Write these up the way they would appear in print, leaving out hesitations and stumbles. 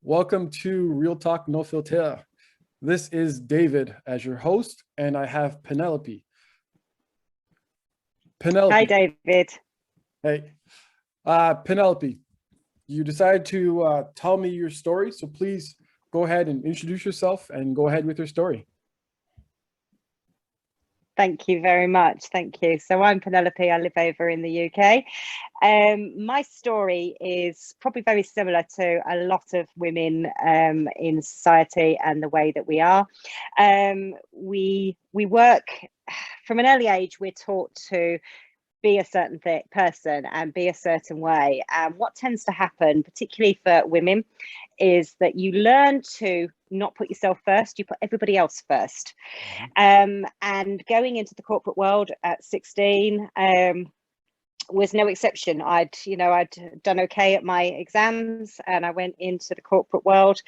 Welcome to Real Talk No Filtre. This is David as your host, and I have Penelope. Hi, David. Hey, Penelope, you decided to tell me your story, so please go ahead and introduce yourself and go ahead with your story. Thank you very much. Thank you. So I'm Penelope. I live over in the UK. My story is probably very similar to a lot of women in society and the way that we are. We work from an early age. We're taught to be a certain person and be a certain way. And what tends to happen, particularly for women, is that you learn to not put yourself first, you put everybody else first. And going into the corporate world at 16 was no exception. I'd done okay at my exams and I went into the corporate world,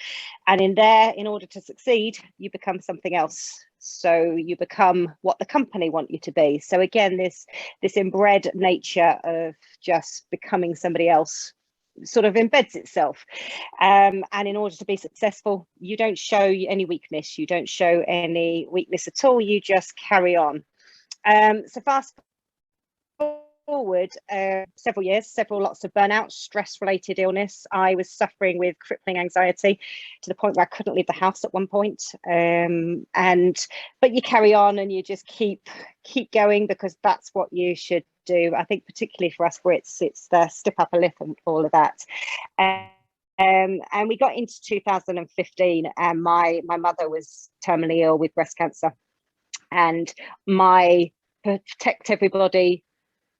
and in order to succeed, you become something else. So you become what the company want you to be. So again, this inbred nature of just becoming somebody else sort of embeds itself. And in order to be successful, you don't show any weakness. You don't show any weakness at all. You just carry on. So fast forward several years, lots of burnout, stress-related illness. I was suffering with crippling anxiety to the point where I couldn't leave the house at one point. But you carry on and you just keep going, because that's what you should do. I think particularly for us Brits, it's the step up a lip and all of that. And we got into 2015, and my mother was terminally ill with breast cancer, and my protect everybody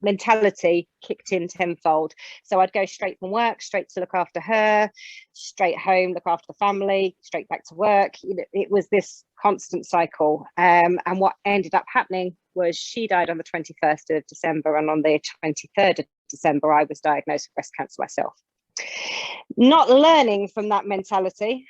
mentality kicked in tenfold. So I'd go straight from work, straight to look after her, straight home, look after the family, straight back to work. It was this constant cycle. And what ended up happening was she died on the 21st of December, and on the 23rd of December, I was diagnosed with breast cancer myself. Not learning from that mentality,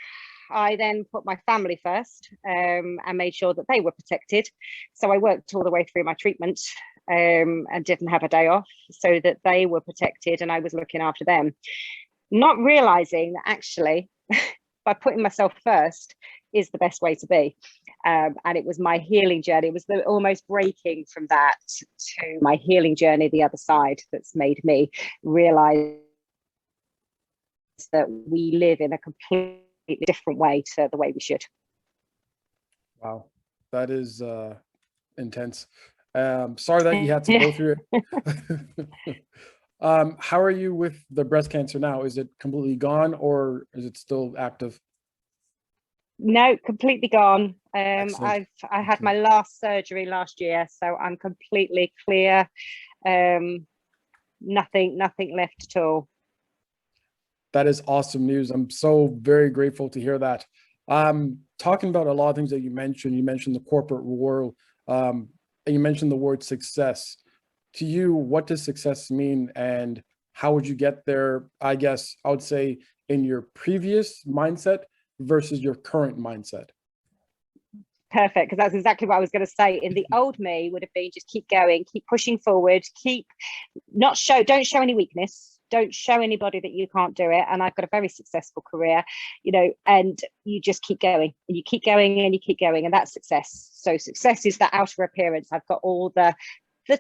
I then put my family first and made sure that they were protected. So I worked all the way through my treatment and didn't have a day off, so that they were protected and I was looking after them. Not realizing that actually by putting myself first is the best way to be. And it was my healing journey. It was almost breaking from that to my healing journey, the other side, that's made me realize that we live in a completely different way to the way we should. Wow, that is intense. Sorry that you had to go through it. How are you with the breast cancer now? Is it completely gone or is it still active? No, completely gone. I had my last surgery last year, so I'm completely clear. Nothing left at all. That is awesome news. I'm so very grateful to hear that. Talking about a lot of things that you mentioned the corporate world, and you mentioned the word success. To you, what does success mean, and how would you get there? I guess I would say in your previous mindset versus your current mindset. Perfect, because that's exactly what I was going to say. In the old me would have been just keep going, keep pushing forward, don't show any weakness, don't show anybody that you can't do it. And I've got a very successful career, and you just keep going and you keep going and you keep going, and that's success. So success is the outer appearance. I've got all the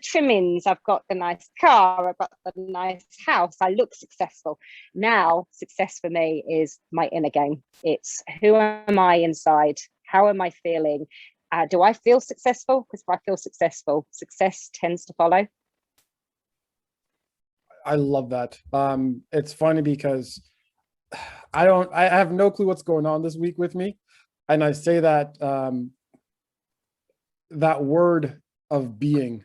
trimmings, I've got the nice car, I've got the nice house, I look successful. Now success for me is my inner game. It's who am I inside? How am I feeling? Do I feel successful? Because if I feel successful, success tends to follow. I love that. It's funny because I have no clue what's going on this week with me. And I say that that word of being,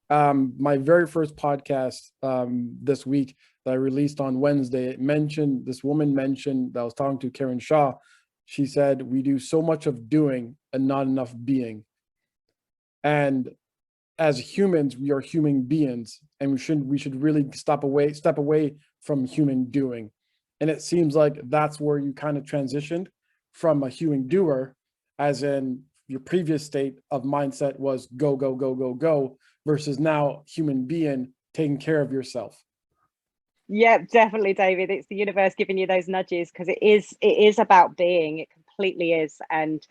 my very first podcast this week that I released on Wednesday, this woman mentioned that I was talking to Karen Shaw. She said, we do so much of doing and not enough being. And as humans, we are human beings, and we should really step away from human doing. And it seems like that's where you kind of transitioned from a human doer, as in your previous state of mindset was go, go, go, go, go, versus now human being, taking care of yourself. Yeah, definitely, David. It's the universe giving you those nudges, because it is about being. It completely is. And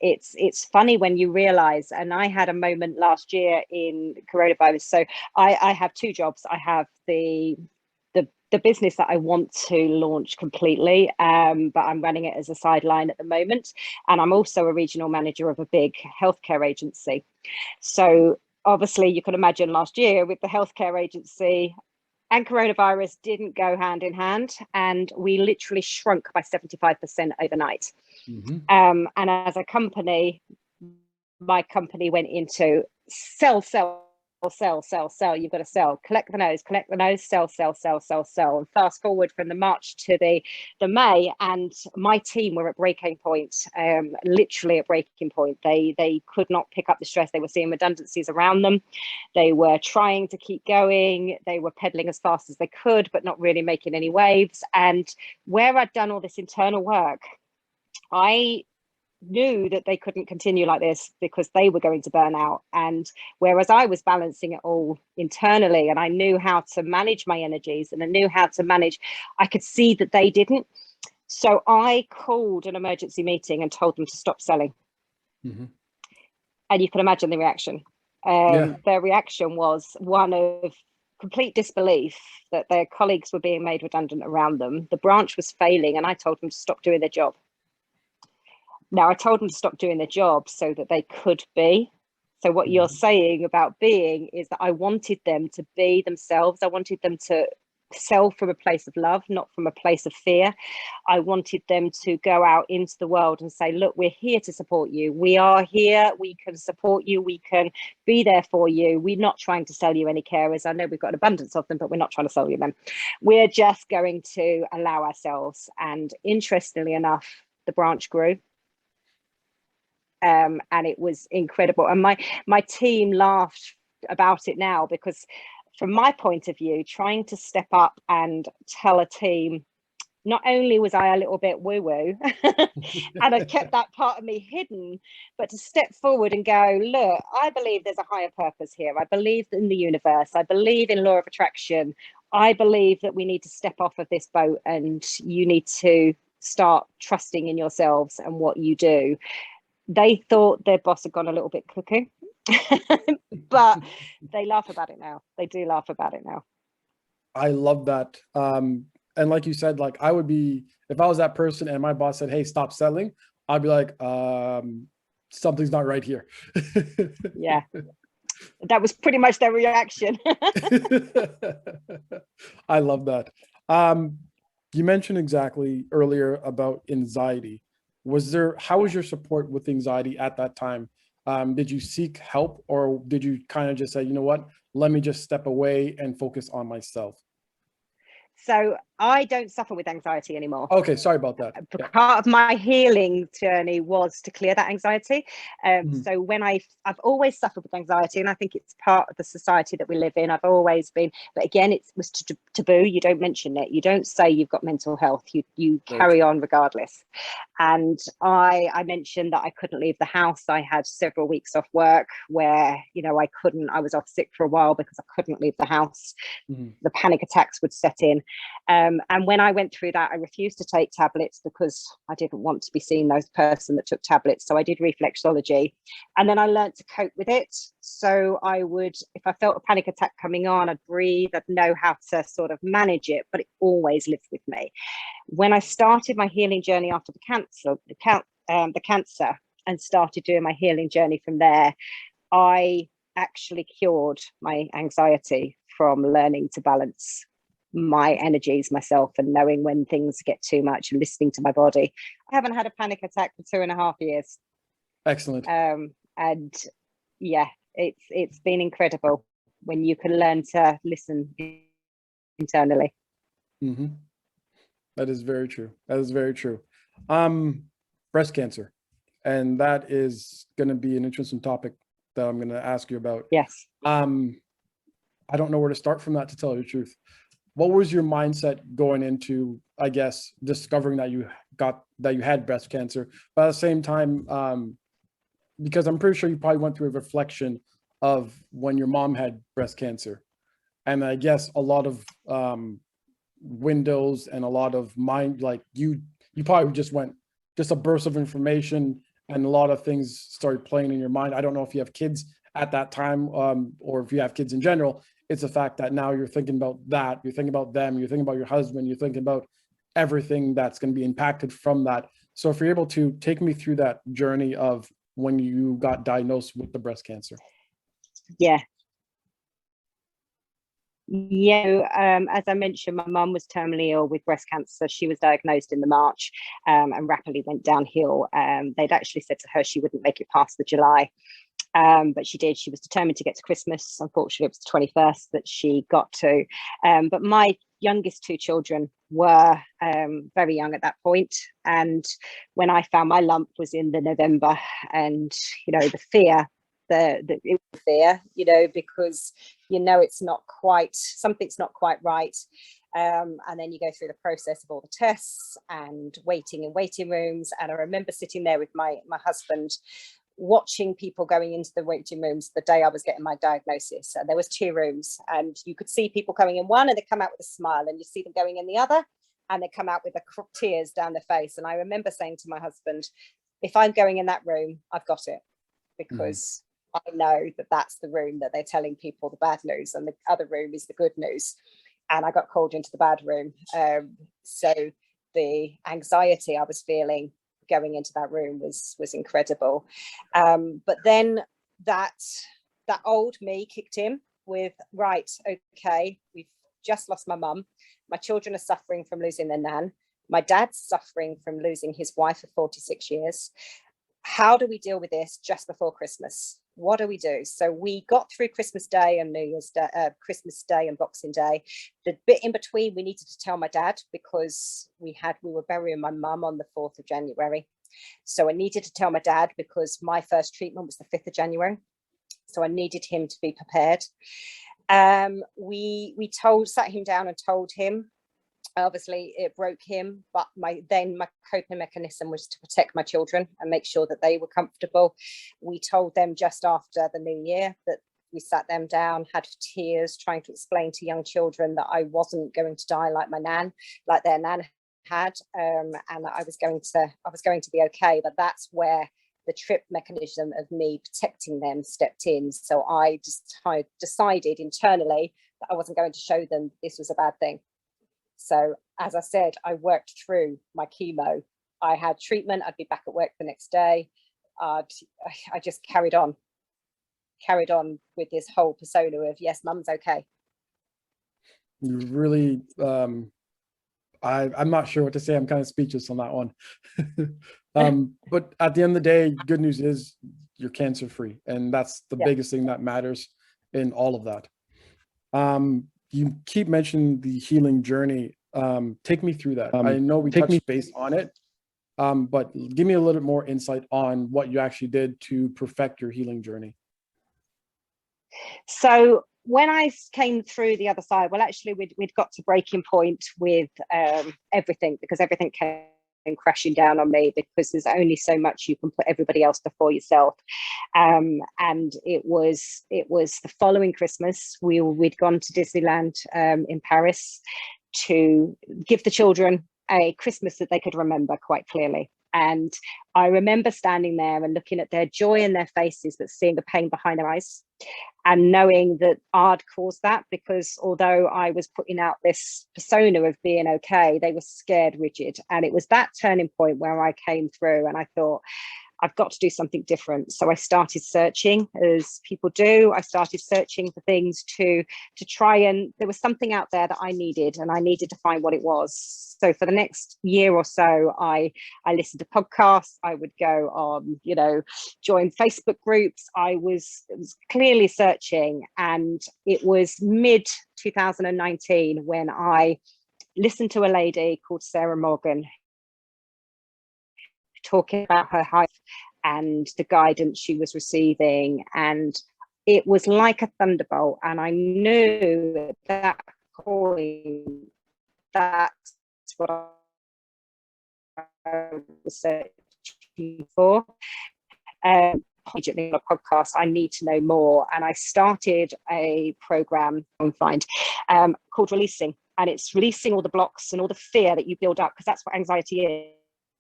it's funny when you realize, and I had a moment last year in coronavirus. So I have two jobs. I have the business that I want to launch completely, but I'm running it as a sideline at the moment. And I'm also a regional manager of a big healthcare agency. So obviously you can imagine last year with the healthcare agency and coronavirus didn't go hand in hand, and we literally shrunk by 75% overnight. Mm-hmm. And as a company, my company went into sell. You've got to sell, collect the nose, sell. And fast forward from the March to the May, and my team were at breaking point, literally at breaking point. They could not pick up the stress. They were seeing redundancies around them. They were trying to keep going. They were pedaling as fast as they could, but not really making any waves. And where I'd done all this internal work, I knew that they couldn't continue like this because they were going to burn out. And whereas I was balancing it all internally, and I knew how to manage my energies, and I knew how to manage, I could see that they didn't. So I called an emergency meeting and told them to stop selling. Mm-hmm. And you can imagine the reaction. Yeah. Their reaction was one of complete disbelief that their colleagues were being made redundant around them. The branch was failing, and I told them to stop doing their job. Now, I told them to stop doing their job so that they could be. So what you're saying about being is that I wanted them to be themselves. I wanted them to sell from a place of love, not from a place of fear. I wanted them to go out into the world and say, look, we're here to support you. We are here. We can support you. We can be there for you. We're not trying to sell you any carers. I know we've got an abundance of them, but we're not trying to sell you them. We're just going to allow ourselves. And interestingly enough, the branch grew. And it was incredible. And my team laughed about it now, because from my point of view, trying to step up and tell a team, not only was I a little bit woo-woo and I kept that part of me hidden, but to step forward and go, look, I believe there's a higher purpose here. I believe in the universe. I believe in law of attraction. I believe that we need to step off of this boat, and you need to start trusting in yourselves and what you do. They thought their boss had gone a little bit cuckoo, but they laugh about it now. They do laugh about it now. I love that. And like you said, like I would be, if I was that person and my boss said, hey, stop selling, I'd be like, something's not right here. Yeah, that was pretty much their reaction. I love that. You mentioned exactly earlier about anxiety. How was your support with anxiety at that time? Did you seek help, or did you kind of just say, you know what, let me just step away and focus on myself? So I don't suffer with anxiety anymore. Okay, sorry about that. Yeah. Part of my healing journey was to clear that anxiety. So when I've always suffered with anxiety, and I think it's part of the society that we live in. I've always been, but again, it was taboo. You don't mention it. You don't say you've got mental health. You carry on regardless. And I mentioned that I couldn't leave the house. I had several weeks off work where, I was off sick for a while because I couldn't leave the house. The panic attacks would set in. And when I went through that, I refused to take tablets because I didn't want to be seen as the person that took tablets. So I did reflexology, and then I learned to cope with it. So I would, if I felt a panic attack coming on, I'd breathe, I'd know how to sort of manage it, but it always lived with me. When I started my healing journey after the cancer, and started doing my healing journey from there, I actually cured my anxiety from learning to balance my energies myself, and knowing when things get too much and listening to my body. I haven't had a panic attack for 2.5 years. Excellent. And yeah, it's been incredible when you can learn to listen internally. That is very true. That is very true. Breast cancer, and that is going to be an interesting topic that I'm going to ask you about. Yes. I don't know where to start from that, to tell you the truth. What was your mindset going into, I guess, discovering that you had breast cancer, but at the same time, because I'm pretty sure you probably went through a reflection of when your mom had breast cancer, and I guess a lot of windows and a lot of mind, like you probably just a burst of information, and a lot of things started playing in your mind. I don't know if you have kids at that time, or if you have kids in general. It's the fact that now you're thinking about that, you're thinking about them, you're thinking about your husband, you're thinking about everything that's going to be impacted from that. So if you're able to take me through that journey of when you got diagnosed with the breast cancer. Yeah. As I mentioned, my mum was terminally ill with breast cancer. She was diagnosed in the March, and rapidly went downhill. They'd actually said to her she wouldn't make it past the July, but she did. She was determined to get to Christmas. Unfortunately, it was the 21st that she got to. But my youngest two children were very young at that point. And when I found my lump was in the November, and, the fear, the fear, because, it's not quite, something's not quite right. And then you go through the process of all the tests and waiting in waiting rooms. And I remember sitting there with my husband, watching people going into the waiting rooms the day I was getting my diagnosis. And there was 2 rooms, and you could see people coming in one and they come out with a smile, and you see them going in the other and they come out with the tears down their face. And I remember saying to my husband, if I'm going in that room, I've got it, because I know that that's the room that they're telling people the bad news, and the other room is the good news. And I got called into the bad room. So the anxiety I was feeling going into that room was incredible. But then that old me kicked in with, right, okay, we've just lost my mum. My children are suffering from losing their nan. My dad's suffering from losing his wife of 46 years. How do we deal with this just before Christmas? What do we do? So we got through Christmas Day and New Year's Day, Christmas Day and Boxing Day. The bit in between, we needed to tell my dad, because we were burying my mum on the 4th of January. So I needed to tell my dad, because my first treatment was the 5th of January. So I needed him to be prepared. We sat him down and told him. Obviously it broke him, but my coping mechanism was to protect my children and make sure that they were comfortable. We told them just after the new year that we sat them down, had tears, trying to explain to young children that I wasn't going to die like their nan had, and that I was going to be okay. But that's where the trip mechanism of me protecting them stepped in. So I decided internally that I wasn't going to show them this was a bad thing. So as I said, I worked through my chemo. I had treatment. I'd be back at work the next day. I just carried on with this whole persona of, yes, mum's okay. You really, I'm not sure what to say. I'm kind of speechless on that one. But at the end of the day, good news is you're cancer free. And that's the biggest thing that matters in all of that. You keep mentioning the healing journey. Take me through that. I know we touched base on it, but give me a little bit more insight on what you actually did to perfect your healing journey. So when I came through the other side, well, actually we'd got to breaking point with everything, because everything came crashing down on me, because there's only so much you can put everybody else before yourself. And it was the following Christmas. We'd gone to Disneyland in Paris to give the children a Christmas that they could remember quite clearly. And I remember standing there and looking at their joy in their faces, but seeing the pain behind their eyes, and knowing that I'd caused that, because although I was putting out this persona of being okay, they were scared rigid. And it was that turning point where I came through and I thought, I've got to do something different. So I started searching, as people do. I started searching for things to try, and there was something out there that I needed, and I needed to find what it was. So for the next year or so, I listened to podcasts. I would go on, join Facebook groups. I was clearly searching, and it was mid 2019 when I listened to a lady called Sarah Morgan talking about her health and the guidance she was receiving, and it was like a thunderbolt. And I knew at that point that's what I was searching for. Immediately on a podcast, I need to know more, and I started a program called Releasing. and it's releasing all the blocks and all the fear that you build up, because that's what anxiety is.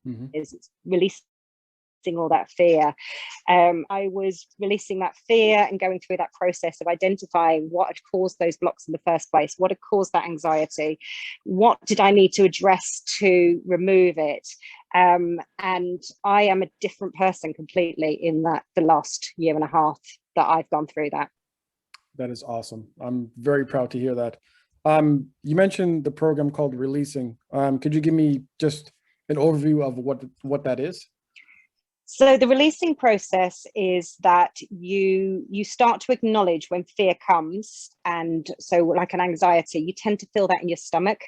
Mm-hmm. It's releasing all that fear. I was releasing that fear and going through that process of identifying what had caused those blocks in the first place, what had caused that anxiety, what did I need to address to remove it. And I am a different person completely in that the last year and a half that I've gone through that. That is awesome. I'm very proud to hear that. You mentioned the program called Releasing. Could you give me just an overview of what that is? So the releasing process is that you start to acknowledge when fear comes. And so like an anxiety, you tend to feel that in your stomach.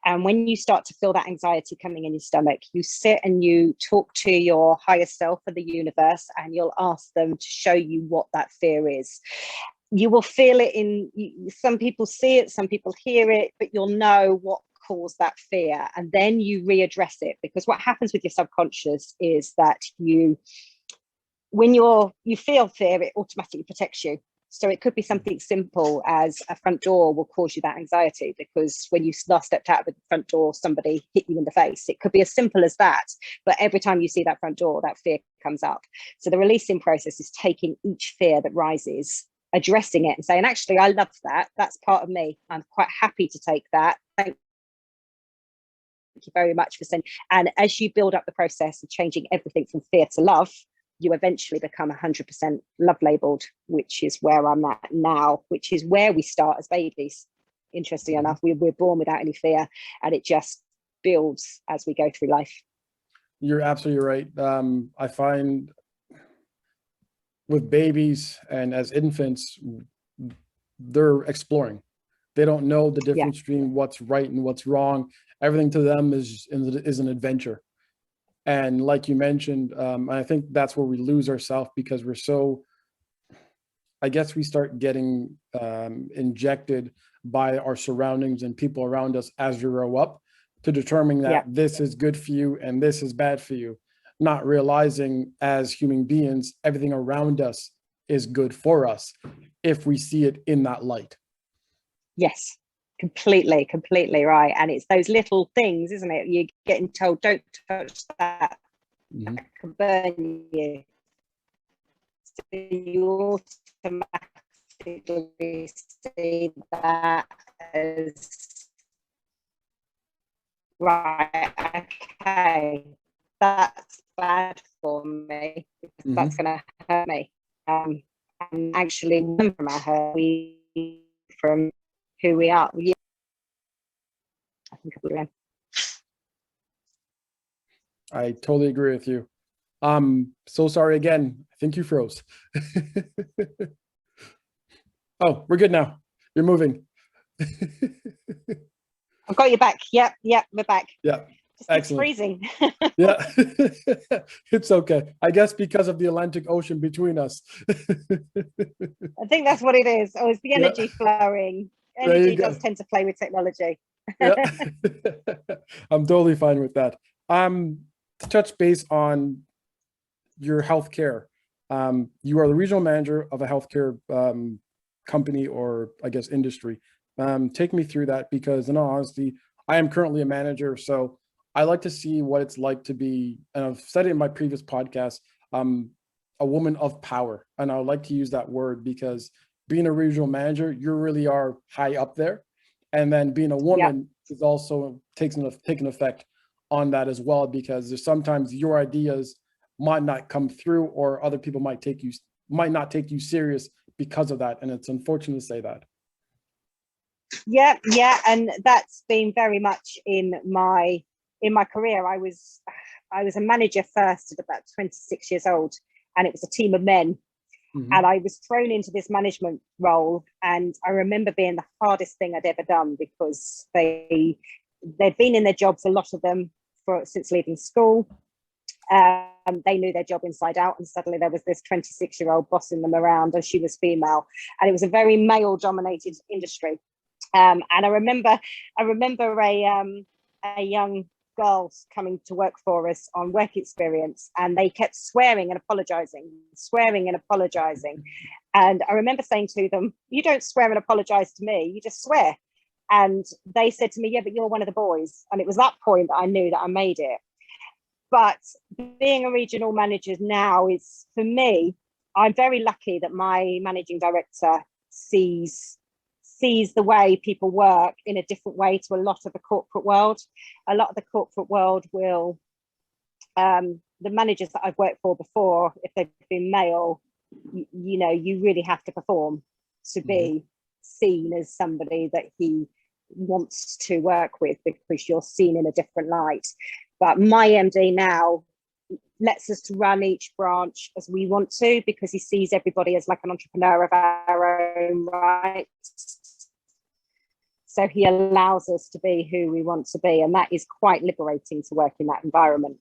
And when you start to feel that anxiety coming in your stomach, you sit and you talk to your higher self or the universe, and you'll ask them to show you what that fear is. You will feel it some people see it, some people hear it, but you'll know what caused that fear, and then you readdress it. Because what happens with your subconscious is that when you feel fear, it automatically protects you. So it could be something simple as a front door will cause you that anxiety because when you last stepped out of the front door, somebody hit you in the face. It could be as simple as that. But every time you see that front door, that fear comes up. So the releasing process is taking each fear that rises, addressing it and saying, actually, I love that. That's part of me. I'm quite happy to take that. Thank you very much for sending. And as you build up the process of changing everything from fear to love, you eventually become 100% love labeled, which is where I'm at now, which is where we start as babies. Interesting enough, we're born without any fear, and it just builds as we go through life. You're absolutely right. I find with babies and as infants, they're exploring. They don't know the difference between what's right and what's wrong. Everything to them is an adventure. And like you mentioned, I think that's where we lose ourselves because we're so, I guess we start getting injected by our surroundings and people around us as we grow up to determine that this is good for you and this is bad for you, not realizing as human beings, everything around us is good for us if we see it in that light. Yes. Completely right. And it's those little things, isn't it? You're getting told, don't touch that. That can burn you. So you automatically see that as, right, okay, that's bad for me. That's going to hurt me. And actually, from our hurt, from who we are. I think we're in. I totally agree with you. So sorry again. I think you froze. Oh, we're good now. You're moving. I've got you back. Yep, we're back. Yeah. Just excellent. Freezing. Yeah, it's okay. I guess because of the Atlantic Ocean between us. I think that's what it is. Oh, it's the energy flowing. Energy does tend to play with technology. Yeah, I'm totally fine with that. To touch base on your healthcare, you are the regional manager of a healthcare company, or I guess industry. Take me through that, because in all honesty, I am currently a manager, so I like to see what it's like to be, and I've said it in my previous podcast, a woman of power. And I would like to use that word because being a regional manager, you really are high up there. And then being a woman is also taking effect on that as well, because there's sometimes your ideas might not come through, or other people might not take you serious because of that. And it's unfortunate to say that. Yeah. And that's been very much in my career. I was a manager first at about 26 years old, and it was a team of men. And I was thrown into this management role, and I remember being the hardest thing I'd ever done, because they'd been in their jobs, a lot of them, since leaving school. They knew their job inside out, and suddenly there was this 26-year-old bossing them around, and she was female, and it was a very male-dominated industry. And I remember a young girls coming to work for us on work experience, and they kept swearing and apologizing. And I remember saying to them, you don't swear and apologize to me, you just swear. And they said to me, yeah, but you're one of the boys. And it was that point that I knew that I made it. But being a regional manager now is, for me, I'm very lucky that my managing director sees the way people work in a different way to a lot of the corporate world. A lot of the corporate world will, the managers that I've worked for before, if they've been male, you know, you really have to perform to be seen as somebody that he wants to work with, because you're seen in a different light. But my MD now lets us to run each branch as we want to, because he sees everybody as like an entrepreneur of our own right. So he allows us to be who we want to be, and that is quite liberating to work in that environment.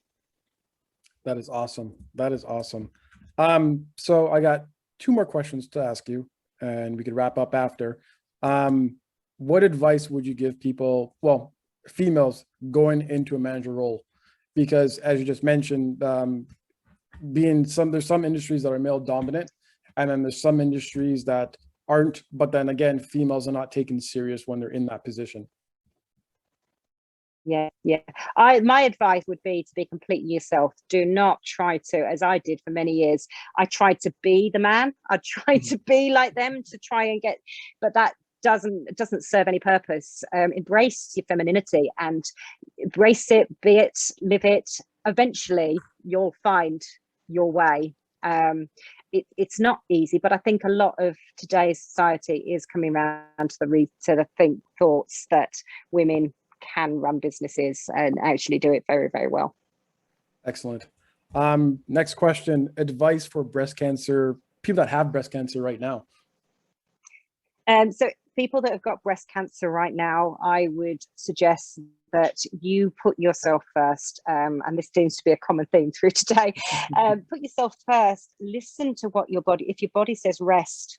That is awesome. That is awesome. So I got 2 more questions to ask you, and we could wrap up after. What advice would you give people, well, females going into a manager role? Because as you just mentioned, there's some industries that are male dominant, and then there's some industries that aren't, but then again, females are not taken serious when they're in that position. Yeah. My advice would be to be completely yourself. Do not try to, as I did for many years, I tried to be the man. I tried to be like them to try and get, but that doesn't serve any purpose. Embrace your femininity and embrace it, be it, live it. Eventually you'll find your way. It's not easy, but I think a lot of today's society is coming around to the thoughts that women can run businesses and actually do it very, very well. Excellent. Next question, advice for breast cancer, people that have breast cancer right now. So people that have got breast cancer right now, I would suggest that you put yourself first. And this seems to be a common theme through today. Put yourself first, listen to what your body, if your body says rest,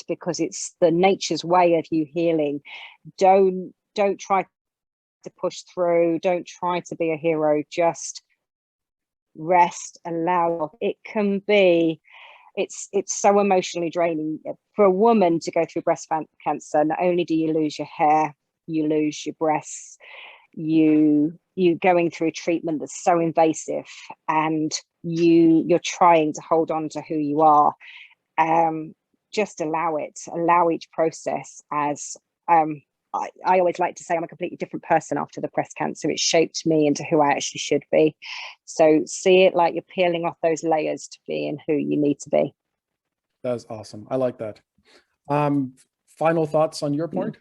because it's the nature's way of you healing. Don't try to push through, don't try to be a hero, just rest, allow. It can be, it's so emotionally draining for a woman to go through breast cancer. Not only do you lose your hair, you lose your breasts, you going through treatment that's so invasive, and you're trying to hold on to who you are. Just allow each process. As I always like to say, I'm a completely different person after the breast cancer. It shaped me into who I actually should be. So see it like you're peeling off those layers to being who you need to be. That's awesome. I like that. Final thoughts on your point?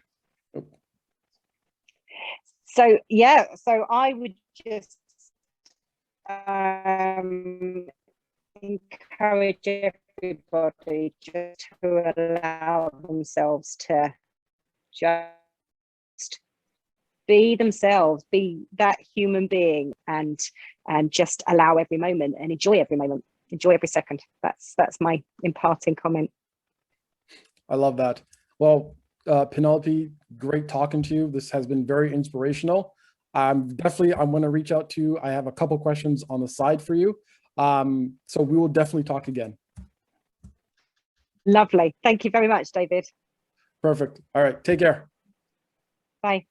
So I would just encourage everybody just to allow themselves to just be themselves, be that human being, and just allow every moment and enjoy every moment, enjoy every second. That's my imparting comment. I love that. Well, Penelope, great talking to you. This has been very inspirational. I'm going to reach out to you. I have a couple questions on the side for you. So we will definitely talk again. Lovely. Thank you very much, David. Perfect. All right. Take care. Bye.